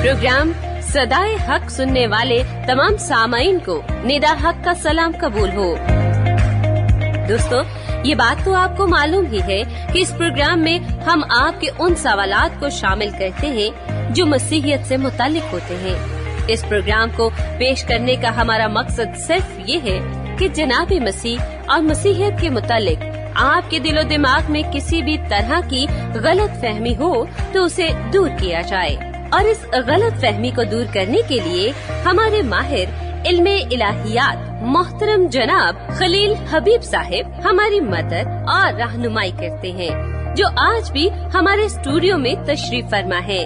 Programme सदाए हक सुनने वाले तमाम सामाईन को निदा हक का सलाम कबूल हो। दोस्तों, ये बात तो आपको मालूम ही है कि इस प्रोग्राम में हम आपके उन सवालात को शामिल करते हैं जो मसीहियत से मुताल्लिक होते हैं। इस प्रोग्राम को पेश करने का हमारा मकसद सिर्फ ये है कि जनाब मसीह और मसीहियत के मुताल्लिक आपके दिलो दिमाग में किसी भी तरह की गलत फहमी हो तो उसे दूर किया जाए। और इस गलत फहमी को दूर करने के लिए हमारे माहिर इल्मे इलाहियात मोहतरम जनाब खलील हबीब साहिब हमारी मदद और रहनुमाई करते हैं, जो आज भी हमारे स्टूडियो में तशरीफ फरमा है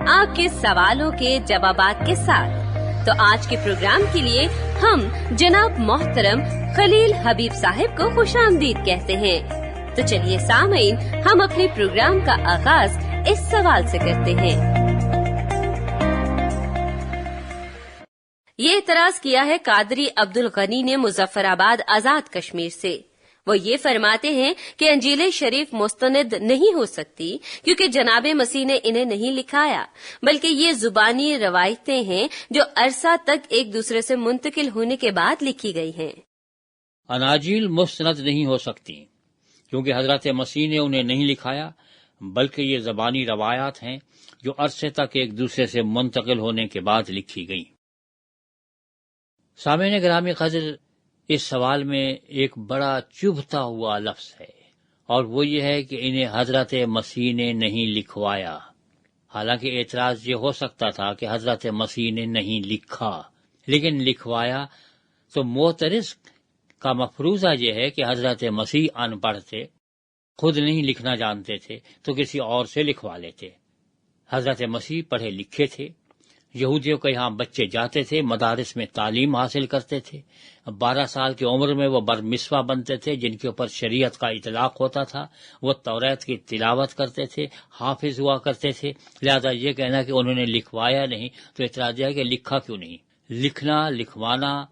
आपके सवालों के जवाबात के साथ। तो आज के प्रोग्राम के लिए हम जनाब मोहतरम खलील हबीब साहिब को खुशामदीद कहते हैं। तो चलिए सामीन, हम अपने प्रोग्राम का आगाज इस सवाल से करते हैं। ये इतराज किया है कादरी अब्दुल गनी ने मुजफ्फराबाद आजाद कश्मीर से। वो ये फरमाते हैं कि अंजील शरीफ मुस्तनद नहीं हो सकती क्योंकि जनाबे मसीह ने इन्हें नहीं लिखाया, बल्कि ये जुबानी रवायतें हैं जो अरसा तक एक दूसरे से मुंतकिल होने के बाद लिखी गई हैं। अनाजील मुस्तनद नहीं हो सकती क्योंकि हजरत मसीह ने उन्हें नहीं लिखाया, बल्कि ये ज़बानी रवायात हैं जो अरसे तक एक दूसरे से मुंतकिल होने के बाद लिखी गई। सामईन गिरामी क़द्र, इस सवाल में एक बड़ा चुभता हुआ लफ्ज है और वो ये है कि इन्हें हजरत मसीह ने नहीं लिखवाया। हालांकि एतराज ये हो सकता था कि हजरत मसीह ने नहीं लिखा, लेकिन लिखवाया तो मोतरिज़ का मफरूज़ा ये है कि हजरत मसीह अनपढ़ थे, खुद नहीं लिखना जानते थे तो किसी और से लिखवा लेते। हजरत मसीह पढ़े लिखे थे। यहूदियों के यहाँ बच्चे जाते थे, मदारिस में तालीम हासिल करते थे। 12 साल की उम्र में वो बरमिसवा बनते थे जिनके ऊपर शरीयत का इतलाक होता था। वो तौरात की तिलावत करते थे, हाफिज हुआ करते थे। लिहाजा ये कहना कि उन्होंने लिखवाया नहीं तो इतराज है कि लिखा क्यों नहीं। लिखना लिखवाना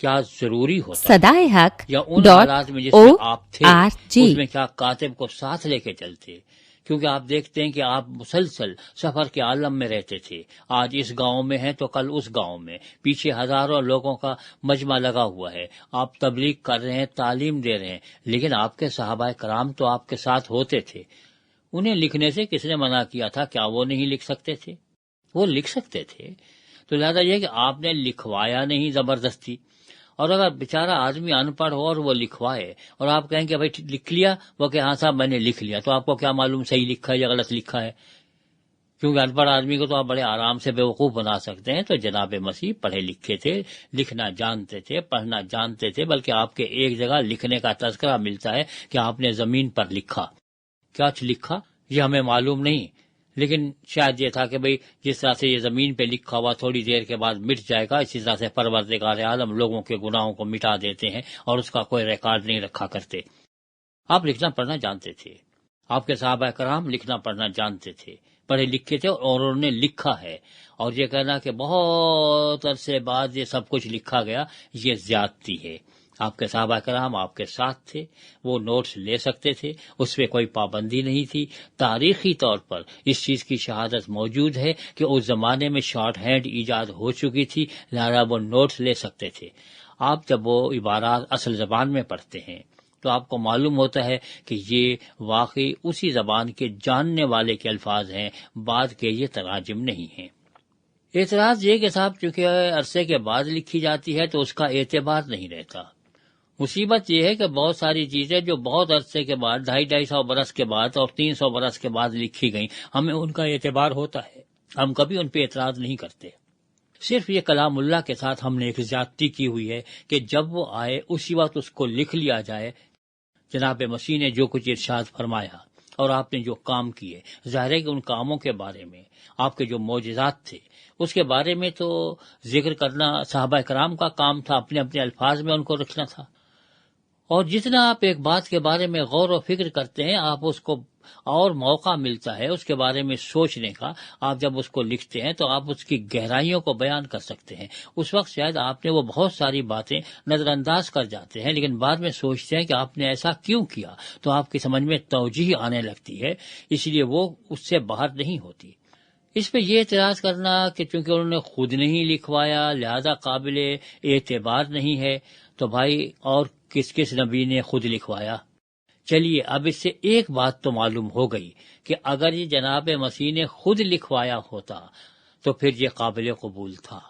क्या जरूरी होता सदाए हक या उन हालात में जिसमें आप थे उसमें क्या कातिब को साथ लेके चलते? क्योंकि आप देखते हैं कि आप मुसलसल सफर के आलम में रहते थे। आज इस गांव में हैं तो कल उस गांव में, पीछे हजारों लोगों का मजमा लगा हुआ है। आप तबलीग कर रहे हैं, तालीम दे रहे हैं, लेकिन आपके सहाबाए कराम तो आपके साथ होते थे। उन्हें लिखने से किसने मना किया था? क्या वो नहीं लिख सकते थे? वो लिख सकते थे। तो लिहाजा यह कि आपने लिखवाया नहीं जबरदस्ती। और अगर बेचारा आदमी अनपढ़ हो और वो लिखवाए और आप कहें कि भाई लिख लिया, वो कि हाँ साहब मैंने लिख लिया, तो आपको क्या मालूम सही लिखा है या गलत लिखा है? क्योंकि अनपढ़ आदमी को तो आप बड़े आराम से बेवकूफ बना सकते हैं। तो जनाब मसीह पढ़े लिखे थे, लिखना जानते थे, पढ़ना जानते थे, बल्कि आपके एक जगह लिखने का तज़किरा मिलता है कि आपने जमीन पर लिखा। क्या लिखा ये हमें मालूम नहीं, लेकिन शायद ये था कि भाई जिस तरह से ये जमीन पे लिखा हुआ थोड़ी देर के बाद मिट जाएगा, इसी तरह से परवरदिगार आलम लोगों के गुनाहों को मिटा देते हैं और उसका कोई रिकॉर्ड नहीं रखा करते। आप लिखना पढ़ना जानते थे, आपके सहाबा कराम लिखना पढ़ना जानते थे, पढ़े लिखे थे और उन्होंने लिखा है। और ये कहना कि बहुत अरसे बाद ये सब कुछ लिखा गया, ये ज्यादती है। आपके सहाबा कराम आपके साथ थे, वो नोट्स ले सकते थे, उस पर कोई पाबंदी नहीं थी। तारीखी तौर पर इस चीज की शहादत मौजूद है कि उस जमाने में शॉर्ट हैंड ईजाद हो चुकी थी, लिहाजा वो नोट्स ले सकते थे। आप जब वो इबारात असल जबान में पढ़ते हैं तो आपको मालूम होता है कि ये वाकई उसी जबान के जानने वाले के अल्फाज हैं, बाद के ये तराजिम नहीं हैं। एतराज ये कि साहब चूंकि अरसे के बाद लिखी जाती है तो उसका एतबार नहीं रहता। मुसीबत यह है कि बहुत सारी चीजें जो बहुत अरसे के बाद 250-250 बरस के बाद और 300 बरस के बाद लिखी गई, हमें उनका एतबार होता है, हम कभी उन पे एतराज नहीं करते। सिर्फ ये कलामुल्लाह के साथ हमने एक ज्यादती की हुई है कि जब वो आए उसी वक्त उसको लिख लिया जाए। जनाब मसीह ने जो कुछ इरशाद फरमाया और आपने जो काम किए, जाहिर है कि उन कामों के बारे में, आपके जो मौजिज़ात थे उसके बारे में तो जिक्र करना सहाबा कराम का काम था, अपने अपने अल्फाज में उनको रखना था। और जितना आप एक बात के बारे में गौर व फिक्र करते हैं, आप उसको और मौका मिलता है उसके बारे में सोचने का। आप जब उसको लिखते हैं तो आप उसकी गहराइयों को बयान कर सकते हैं। उस वक्त शायद आपने वो बहुत सारी बातें नजरअंदाज कर जाते हैं, लेकिन बाद में सोचते हैं कि आपने ऐसा क्यों किया, तो आपकी समझ में तवजीह आने लगती है, इसलिए वो उससे बाहर नहीं होती। اس پہ یہ اعتراض کرنا کہ چونکہ انہوں نے خود نہیں لکھوایا لہذا قابل اعتبار نہیں ہے، تو بھائی اور کس نبی نے خود لکھوایا؟ چلیے اب اس سے ایک بات تو معلوم ہو گئی کہ اگر یہ جناب مسیح نے خود لکھوایا ہوتا تو پھر یہ قابل قبول تھا۔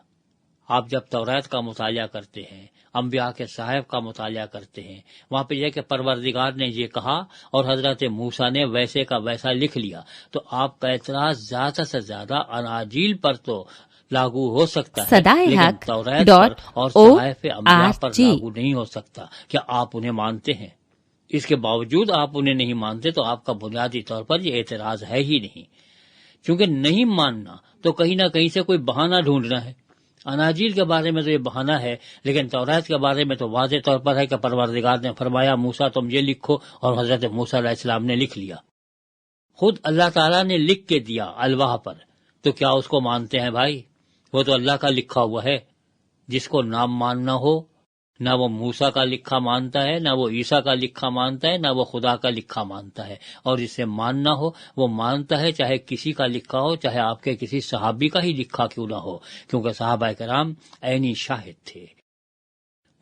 آپ جب توریت کا مطالعہ کرتے ہیں، انبیاء کے صحائف کا مطالعہ کرتے ہیں، وہاں پہ یہ کہ پروردگار نے یہ کہا اور حضرت موسیٰ نے ویسے کا ویسا لکھ لیا، تو آپ کا اعتراض زیادہ سے زیادہ اناجیل پر تو لاگو ہو سکتا ہے، لیکن توریت پر اور صحائف انبیاء پر لاگو نہیں ہو سکتا۔ کیا آپ انہیں مانتے ہیں؟ اس کے باوجود آپ انہیں نہیں مانتے تو آپ کا بنیادی طور پر یہ اعتراض ہے ہی نہیں، کیونکہ نہیں ماننا تو کہیں نہ کہیں سے کوئی بہانہ ڈھونڈنا ہے۔ اناجیل کے بارے میں تو یہ بہانہ ہے، لیکن توریت کے بارے میں تو واضح طور پر ہے کہ پروردگار نے فرمایا موسیٰ تم یہ لکھو، اور حضرت موسیٰ علیہ السلام نے لکھ لیا، خود اللہ تعالیٰ نے لکھ کے دیا الواح پر، تو کیا اس کو مانتے ہیں بھائی؟ وہ تو اللہ کا لکھا ہوا ہے۔ جس کو نہ ماننا ہو، نہ وہ موسیٰ کا لکھا مانتا ہے، نہ وہ عیسیٰ کا لکھا مانتا ہے، نہ وہ خدا کا لکھا مانتا ہے، اور جسے ماننا ہو وہ مانتا ہے چاہے کسی کا لکھا ہو، چاہے آپ کے کسی صحابی کا ہی لکھا کیوں نہ ہو، کیونکہ صحابہ کرام عینی شاہد تھے۔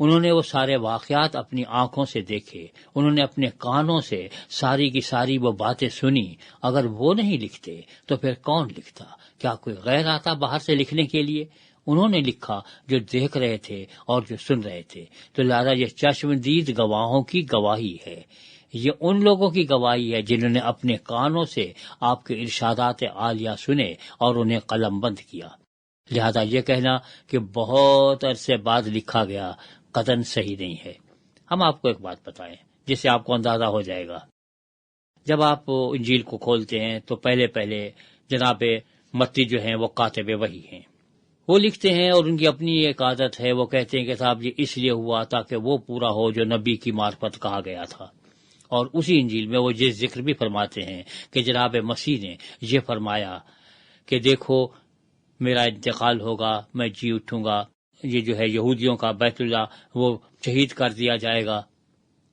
انہوں نے وہ سارے واقعات اپنی آنکھوں سے دیکھے، انہوں نے اپنے کانوں سے ساری کی ساری وہ باتیں سنی۔ اگر وہ نہیں لکھتے تو پھر کون لکھتا؟ کیا کوئی غیر آتا باہر سے لکھنے کے لیے؟ انہوں نے لکھا جو دیکھ رہے تھے اور جو سن رہے تھے، تو لہذا یہ چشمدید گواہوں کی گواہی ہے، یہ ان لوگوں کی گواہی ہے جنہوں نے اپنے کانوں سے آپ کے ارشادات عالیہ سنے اور انہیں قلم بند کیا۔ لہذا یہ کہنا کہ بہت عرصے بعد لکھا گیا قطعاً صحیح نہیں ہے۔ ہم آپ کو ایک بات بتائیں جس سے آپ کو اندازہ ہو جائے گا۔ جب آپ انجیل کو کھولتے ہیں تو پہلے جناب متی جو ہیں وہ کاتب وحی ہیں، وہ لکھتے ہیں اور ان کی اپنی ایک عادت ہے، وہ کہتے ہیں کہ صاحب یہ اس لیے ہوا تاکہ وہ پورا ہو جو نبی کی معرفت کہا گیا تھا، اور اسی انجیل میں وہ یہ ذکر بھی فرماتے ہیں کہ جناب مسیح نے یہ فرمایا کہ دیکھو میرا انتقال ہوگا، میں جی اٹھوں گا، یہ جو ہے یہودیوں کا بیت اللہ وہ شہید کر دیا جائے گا،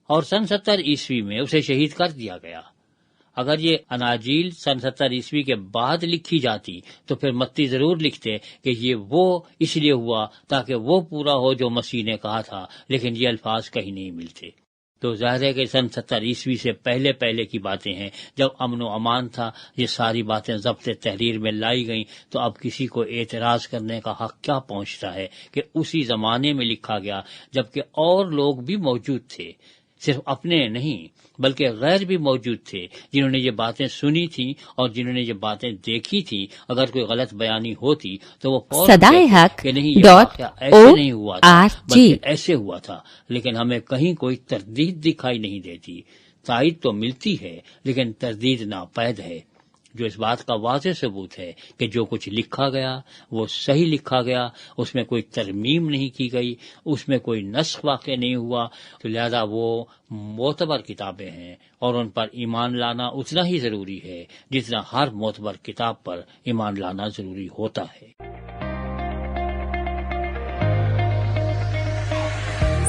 اور سن 70 عیسوی میں اسے شہید کر دیا گیا۔ اگر یہ اناجیل سن 70 عیسوی کے بعد لکھی جاتی تو پھر متی ضرور لکھتے کہ یہ وہ اس لیے ہوا تاکہ وہ پورا ہو جو مسیح نے کہا تھا، لیکن یہ الفاظ کہیں نہیں ملتے۔ تو ظاہر ہے کہ سن 70 عیسوی سے پہلے کی باتیں ہیں، جب امن و امان تھا، یہ ساری باتیں ضبط تحریر میں لائی گئیں، تو اب کسی کو اعتراض کرنے کا حق کیا پہنچتا ہے کہ اسی زمانے میں لکھا گیا، جبکہ اور لوگ بھی موجود تھے، صرف اپنے نہیں بلکہ غیر بھی موجود تھے جنہوں نے یہ باتیں سنی تھیں اور جنہوں نے یہ باتیں دیکھی تھیں۔ اگر کوئی غلط بیانی ہوتی تو وہ فوراً کہ نہیں یہ واقعہ ایسے نہیں ہوا تھا بلکہ ایسے ہوا تھا، لیکن ہمیں کہیں کوئی تردید دکھائی نہیں دیتی۔ تائید تو ملتی ہے لیکن تردید ناپید ہے، جو اس بات کا واضح ثبوت ہے کہ جو کچھ لکھا گیا وہ صحیح لکھا گیا، اس میں کوئی ترمیم نہیں کی گئی، اس میں کوئی نسخ واقع نہیں ہوا، تو لہذا وہ معتبر کتابیں ہیں اور ان پر ایمان لانا اتنا ہی ضروری ہے جتنا ہر معتبر کتاب پر ایمان لانا ضروری ہوتا ہے۔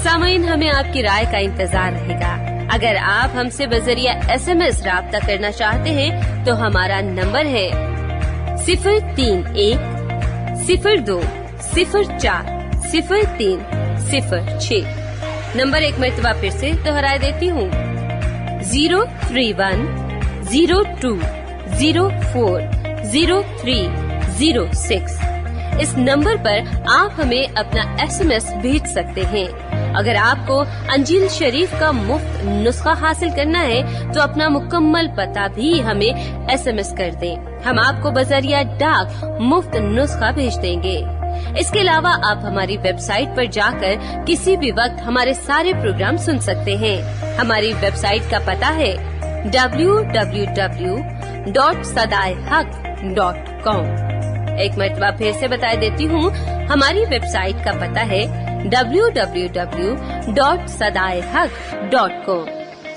سامعین، ہمیں آپ کی رائے کا انتظار رہے گا۔ اگر آپ ہم سے بذریعہ SMS رابطہ کرنا چاہتے ہیں تو ہمارا نمبر ہے 03102040306۔ نمبر ایک مرتبہ پھر سے دہرا دیتی ہوں، 03102040306۔ اس نمبر پر آپ ہمیں اپنا SMS بھیج سکتے ہیں۔ اگر آپ کو انجیل شریف کا مفت نسخہ حاصل کرنا ہے تو اپنا مکمل پتہ بھی ہمیں SMS کر دیں، ہم آپ کو بذریعہ ڈاک مفت نسخہ بھیج دیں گے۔ اس کے علاوہ آپ ہماری ویب سائٹ پر جا کر کسی بھی وقت ہمارے سارے پروگرام سن سکتے ہیں۔ ہماری ویب سائٹ کا پتہ ہے www.sadaiHaq.com۔ ایک مرتبہ پھر سے بتا دیتی ہوں، ہماری ویب سائٹ کا پتہ ہے www.sadaiHaq.com۔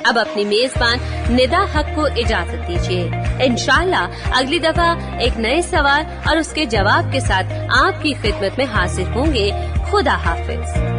اب اپنی میزبان ندا حق کو اجازت دیجیے۔ انشاءاللہ اگلی دفعہ ایک نئے سوال اور اس کے جواب کے ساتھ آپ کی خدمت میں حاضر ہوں گے۔ خدا حافظ۔